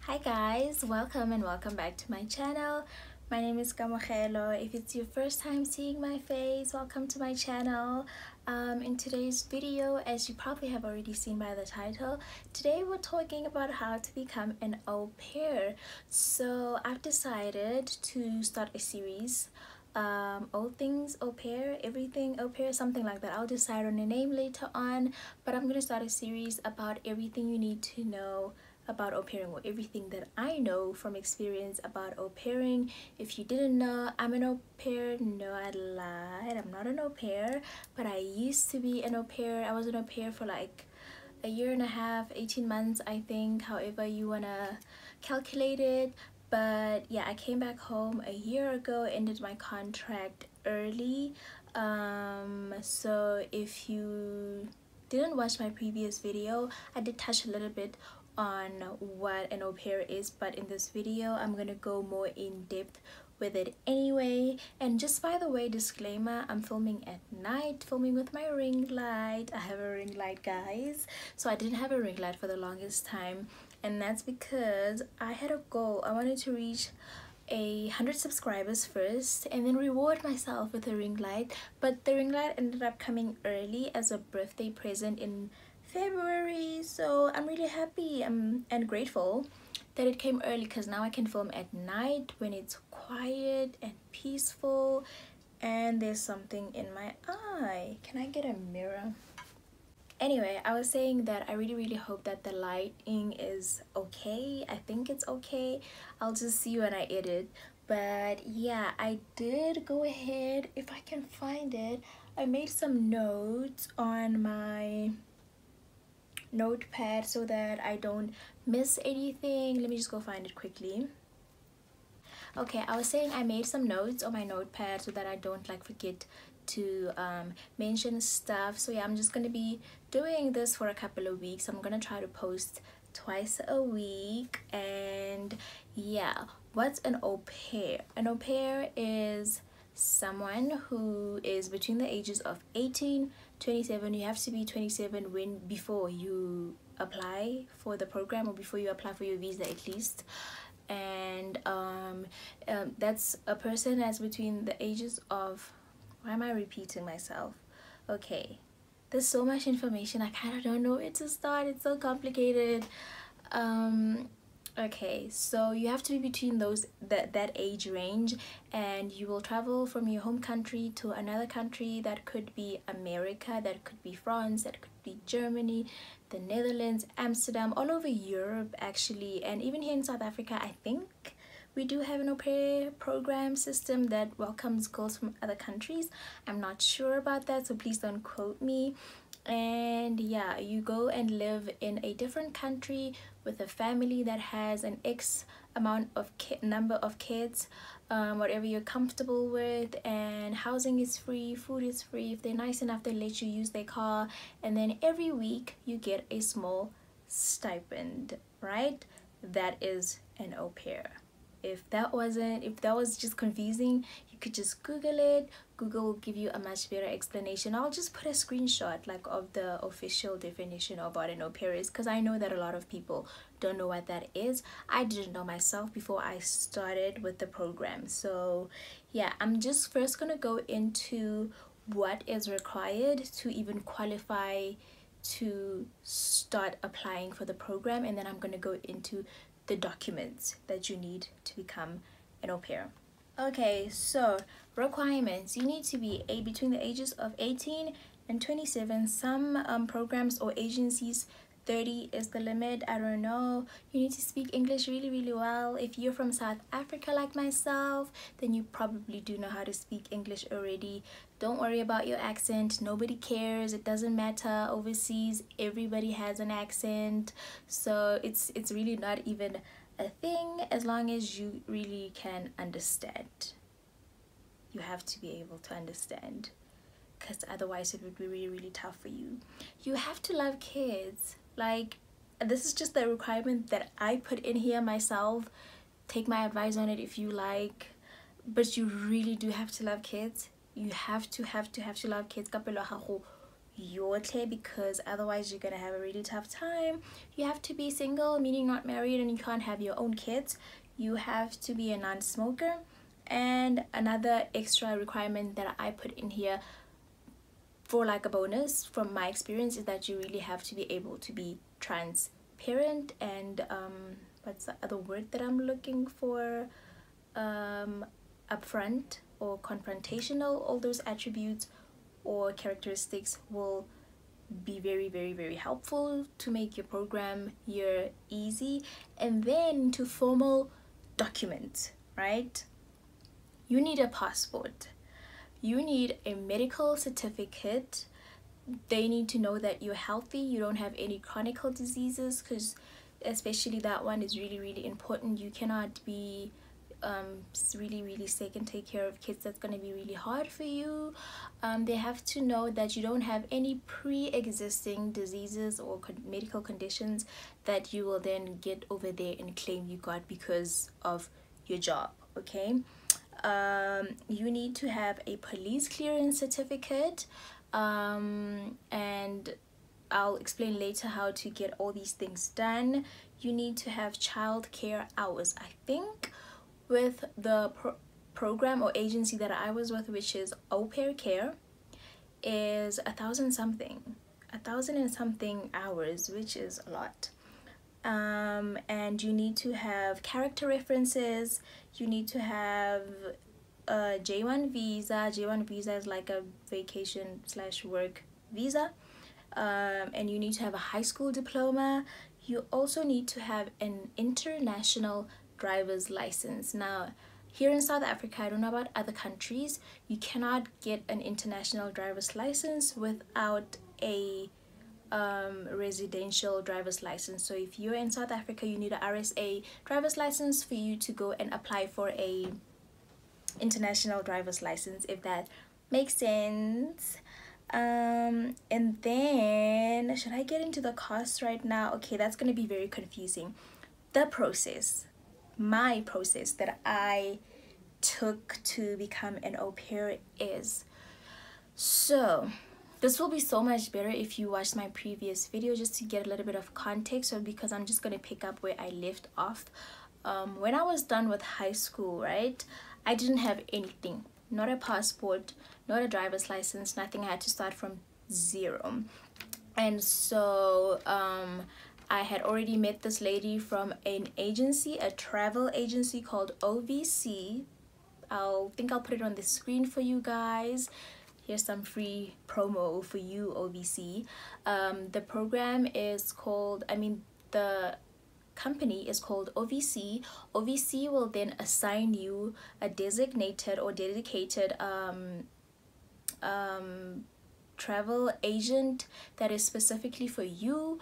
Hi guys, welcome and welcome back to my channel. My name is Kamogelo. If it's your first time seeing my face, welcome to my channel. In today's video, as you probably have already seen by the title, today we're talking about how to become an au pair. So I've decided to start a series, all things au pair, everything au pair, something like that. I'll decide on a name later on, but I'm gonna start a series about everything you need to know about au pairing, or everything that I know from experience about au pairing. If you didn't know, I'm an au pair. No, I lied, I'm not an au pair, but I used to be an au pair. I was an au pair for like a year and a half, 18 months I think, however you wanna calculate it. But yeah, I came back home a year ago, ended my contract early. So if you didn't watch my previous video, I did touch a little bit on what an au pair is, but in this video I'm gonna go more in depth with it anyway. And just by the way, disclaimer, I'm filming at night, filming with my ring light. I have a ring light, guys. So I didn't have a ring light for the longest time, and that's because I had a goal. I wanted to reach 100 subscribers first and then reward myself with a ring light, but the ring light ended up coming early as a birthday present in February. So I'm really happy and grateful that it came early, because now I can film at night when it's quiet and peaceful and there's something in my eye. Can I get a mirror? Anyway, I was saying that I really hope that the lighting is okay. I think it's okay. I'll just see when I edit. But yeah, I did go ahead, if I can find it, I made some notes on my notepad so that I don't miss anything. Let me just go find it quickly. Okay, I was saying I made some notes on my notepad so that I don't like forget to mention stuff. So yeah, I'm just gonna be doing this for a couple of weeks. I'm gonna try to post twice a week. And yeah, what's an au pair? An au pair is someone who is between the ages of 18 27. You have to be 27 before you apply for the program, or before you apply for your visa at least. And that's a person that's between the ages of, why am I repeating myself? Okay, there's so much information, I kind of don't know where to start. It's so complicated. Okay, so you have to be between that age range, and you will travel from your home country to another country. That could be America, that could be France, that could be Germany, the Netherlands, Amsterdam, all over Europe actually. And even here in South Africa, I think we do have an au pair program system that welcomes girls from other countries. I'm not sure about that, so please don't quote me. And yeah, you go and live in a different country with a family that has an X amount of number of kids, whatever you're comfortable with, and housing is free, food is free. If they're nice enough, they let you use their car, and then every week you get a small stipend, right? That is an au pair. If that was just confusing, you could just Google it. Google will give you a much better explanation. I'll just put a screenshot like of the official definition of what an au pair is, because I know that a lot of people don't know what that is. I didn't know myself before I started with the program. So yeah, I'm just first gonna go into what is required to even qualify to start applying for the program, and then I'm gonna go into the documents that you need to become an au pair. Okay, so requirements: you need to be between the ages of 18 and 27. Some programs or agencies, 30 is the limit. I don't know. You need to speak English really well. If you're from South Africa like myself, then you probably do know how to speak English already. Don't worry about your accent. Nobody cares. It doesn't matter. Overseas, everybody has an accent, so it's really not even a thing, as long as you really can understand. You have to be able to understand, because otherwise it would be really tough for you. You have to love kids. Like, this is just the requirement that I put in here myself. Take my advice on it if you like, but you really do have to love kids. You have to love kids. your clear, because otherwise you're gonna have a really tough time. You have to be single, meaning not married, and you can't have your own kids. You have to be a non-smoker. And another extra requirement that I put in here for like a bonus from my experience is that you really have to be able to be transparent and what's the other word that I'm looking for, upfront or confrontational. All those attributes or characteristics will be very, very, very helpful to make your program year easy. And then to formal documents, right? You need a passport, you need a medical certificate. They need to know that you're healthy, you don't have any chronic diseases, because especially that one is really, really important. You cannot be really, really sick and take care of kids. That's going to be really hard for you. They have to know that you don't have any pre-existing diseases or medical conditions that you will then get over there and claim you got because of your job. Okay, you need to have a police clearance certificate, and I'll explain later how to get all these things done. You need to have child care hours. I think with the program or agency that I was with, which is Au Pair Care, is 1,000 and something hours, which is a lot. And you need to have character references. You need to have a J1 visa. J1 visa is like a vacation / work visa. And you need to have a high school diploma. You also need to have an international driver's license. Now, here in South Africa, I don't know about other countries, you cannot get an international driver's license without a residential driver's license. So if you're in South Africa, you need a RSA driver's license for you to go and apply for a international driver's license, if that makes sense. And then, should I get into the cost right now? Okay, that's going to be very confusing. The process, my process that I took to become an au pair is, so this will be so much better if you watched my previous video just to get a little bit of context, or because I'm just going to pick up where I left off. When I was done with high school, right, I didn't have anything, not a passport, not a driver's license, nothing. I had to start from zero. And so I had already met this lady from an agency, a travel agency called OVC. I'll put it on the screen for you guys. Here's some free promo for you, OVC. The program is called, the company is called OVC. OVC will then assign you a designated or dedicated travel agent that is specifically for you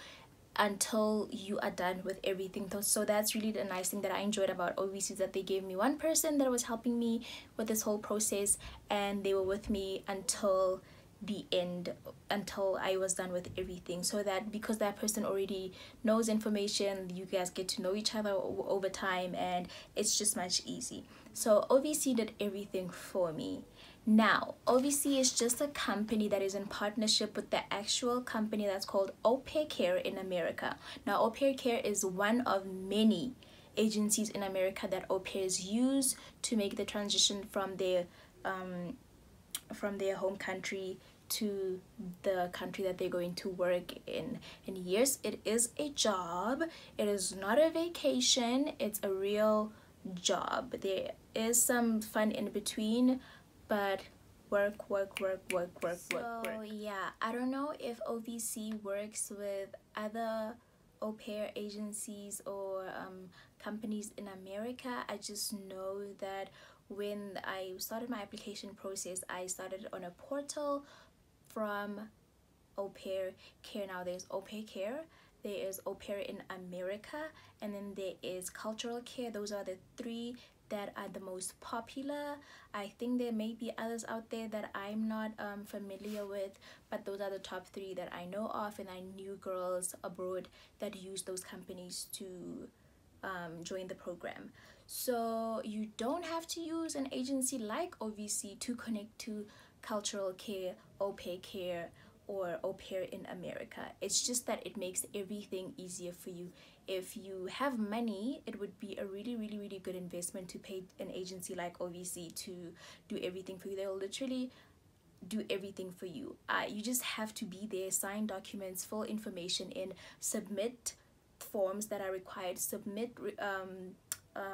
until you are done with everything. So that's really the nice thing that I enjoyed about OVC, that they gave me one person that was helping me with this whole process, and they were with me until the end, until I was done with everything. So that because that person already knows information, you guys get to know each other over time, and it's just much easy. So OVC did everything for me. Now, OVC is just a company that is in partnership with the actual company that's called Au Pair Care in America. Now, Au Pair Care is one of many agencies in America that au pairs use to make the transition from their home country to the country that they're going to work in. And yes, it is a job. It is not a vacation. It's a real job. There is some fun in between, but work. So yeah, I don't know if OVC works with other au pair agencies or companies in America. I just know that when I started my application process, I started on a portal from Au Pair Care. Now there's Au Pair Care, there is Au Pair in America, and then there is Cultural Care. Those are the three that are the most popular. I think there may be others out there that I'm not familiar with, but those are the top three that I know of, and I knew girls abroad that use those companies to join the program. So you don't have to use an agency like OVC to connect to Cultural Care, Au Pair Care, or au pair in America. It's just that it makes everything easier for you. If you have money, it would be a really good investment to pay an agency like OVC to do everything for you. They'll literally do everything for you. You just have to be there, sign documents, fill information in, submit forms that are required, submit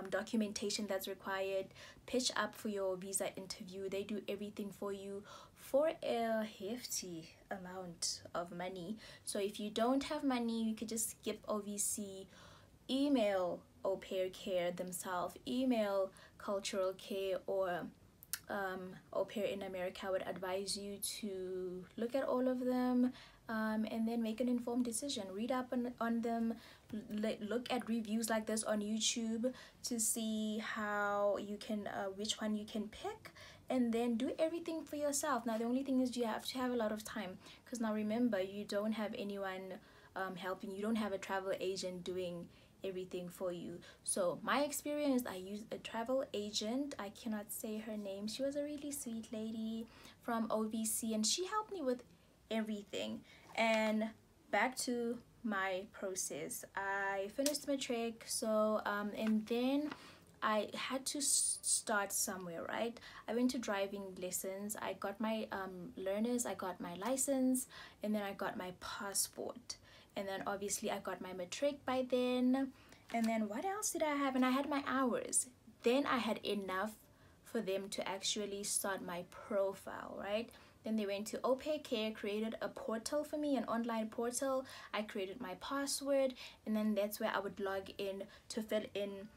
documentation that's required, pitch up for your visa interview. They do everything for you for a hefty amount of money. So if you don't have money, you could just skip OVC, email au pair care themselves, email cultural care, or au pair in America. I would advise you to look at all of them, and then make an informed decision. Read up on them, look at reviews like this on YouTube to see how you can which one you can pick, and then do everything for yourself. Now the only thing is you have to have a lot of time, because now remember, you don't have anyone helping. You don't have a travel agent doing everything for you. So my experience, I used a travel agent. I cannot say her name. She was a really sweet lady from OVC, and she helped me with everything. And back to my process, I finished my trek. So and then I had to start somewhere, right? I went to driving lessons. I got my learners, I got my license, and then I got my passport. And then obviously I got my matric by then. And then what else did I have? And I had my hours. Then I had enough for them to actually start my profile, right? Then they went to Au Pair Care, created a portal for me, an online portal. I created my password, and then that's where I would log in to fill in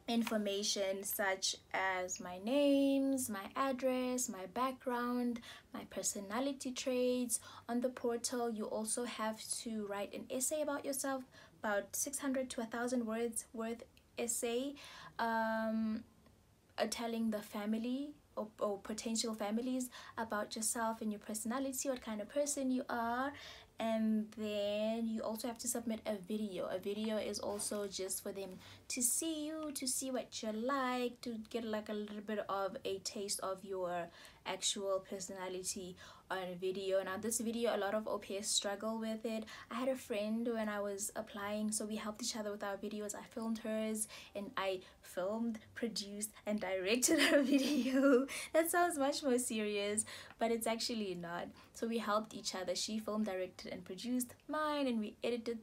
information such as my names, my address, my background, my personality traits. On the portal, you also have to write an essay about yourself, about 600 to 1,000 words worth essay, telling the family or potential families about yourself and your personality, what kind of person you are. And then you also have to submit a video. A video is also just for them to see you, to see what you're like, to get like a little bit of a taste of your actual personality on a video. Now this video, a lot of au pairs struggle with it. I had a friend when I was applying, so we helped each other with our videos. I filmed hers, and I filmed, produced, and directed her video. That sounds much more serious, but it's actually not. So we helped each other. She filmed, directed, and produced mine, and we edited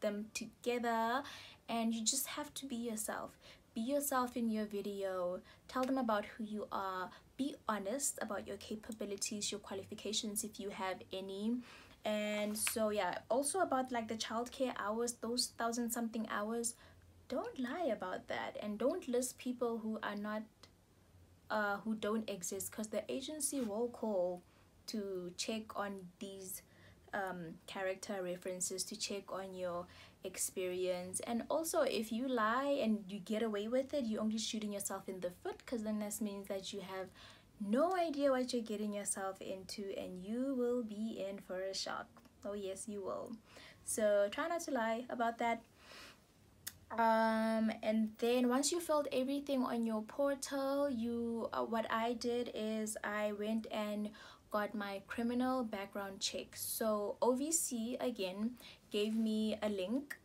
them together. And you just have to be yourself. Be yourself in your video. Tell them about who you are. Be honest about your capabilities, your qualifications if you have any. And so yeah, also about like the childcare hours, those 1,000-something hours, don't lie about that, and don't list people who are not who don't exist, because the agency will call to check on these character references, to check on your experience. And also, if you lie and you get away with it, you're only shooting yourself in the foot, because then that means that you have no idea what you're getting yourself into, and you will be in for a shock. Oh yes, you will. So try not to lie about that. And then once you filled everything on your portal, you what I did is I went and got my criminal background check. So OVC again gave me a link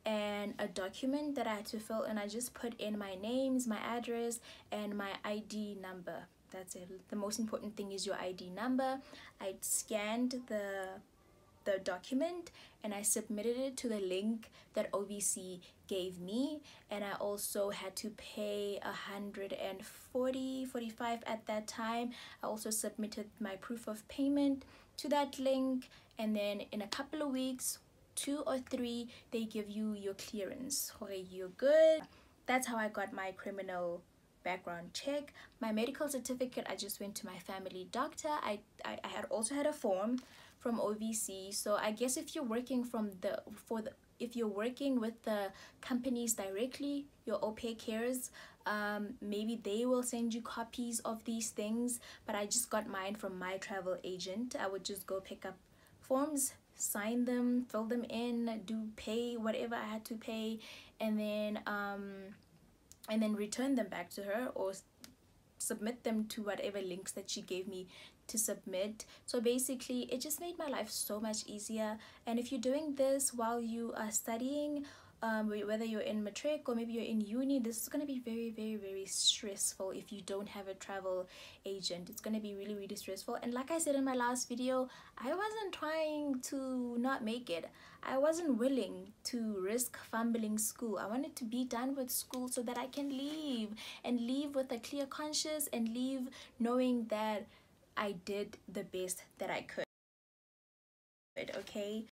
and a document that I had to fill, and I just put in my names, my address, and my ID number. That's it. The most important thing is your ID number. I scanned the document and I submitted it to the link that OVC gave me, and I also had to pay 145 at that time. I also submitted my proof of payment to that link, and then in a couple of weeks, 2 or 3, they give you your clearance. Okay, you're good. That's how I got my criminal background check. My medical certificate, I just went to my family doctor. I had also had a form from OVC. So I guess if you're working if you're working with the companies directly, your au pair cares, maybe they will send you copies of these things. But I just got mine from my travel agent. I would just go pick up forms, sign them, fill them in, pay whatever I had to pay, and then return them back to her, or submit them to whatever links that she gave me to submit. So basically it just made my life so much easier. And if you're doing this while you are studying, whether you're in matric or maybe you're in uni, this is going to be very, very, very stressful. If you don't have a travel agent, it's going to be really, really stressful. And like I said in my last video, I wasn't trying to not make it. I wasn't willing to risk fumbling school. I wanted to be done with school so that I can leave, and leave with a clear conscience, and leave knowing that I did the best that I could. Okay,